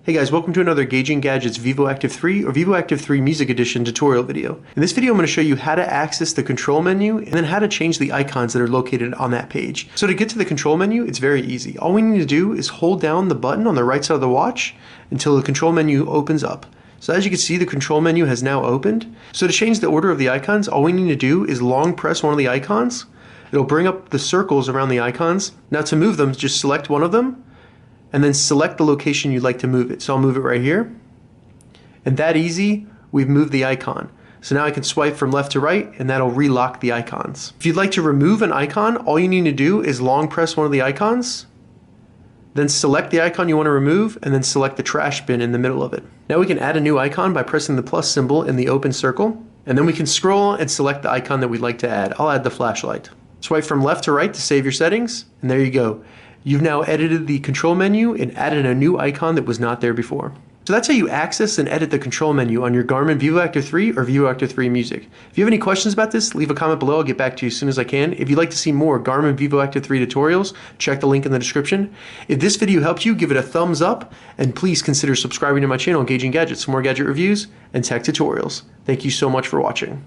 Hey guys, welcome to another Gauging Gadgets Vivoactive 3 or Vivoactive 3 Music Edition tutorial video. In this video I'm going to show you how to access the control menu and then how to change the icons that are located on that page. So to get to the control menu, it's very easy. All we need to do is hold down the button on the right side of the watch until the control menu opens up. So as you can see, the control menu has now opened. So to change the order of the icons, all we need to do is long press one of the icons. It'll bring up the circles around the icons. Now to move them, just select one of them and then select the location you'd like to move it. So I'll move it right here. And that easy, we've moved the icon. So now I can swipe from left to right and that'll relock the icons. If you'd like to remove an icon, all you need to do is long press one of the icons, then select the icon you want to remove and then select the trash bin in the middle of it. Now we can add a new icon by pressing the plus symbol in the open circle, and then we can scroll and select the icon that we'd like to add. I'll add the flashlight. Swipe from left to right to save your settings, and there you go. You've now edited the control menu and added a new icon that was not there before. So that's how you access and edit the control menu on your Garmin Vivoactive 3 or Vivoactive 3 Music. If you have any questions about this, leave a comment below. I'll get back to you as soon as I can. If you'd like to see more Garmin Vivoactive 3 tutorials, check the link in the description. If this video helped you, give it a thumbs up, and please consider subscribing to my channel, Gauging Gadgets, for more gadget reviews and tech tutorials. Thank you so much for watching.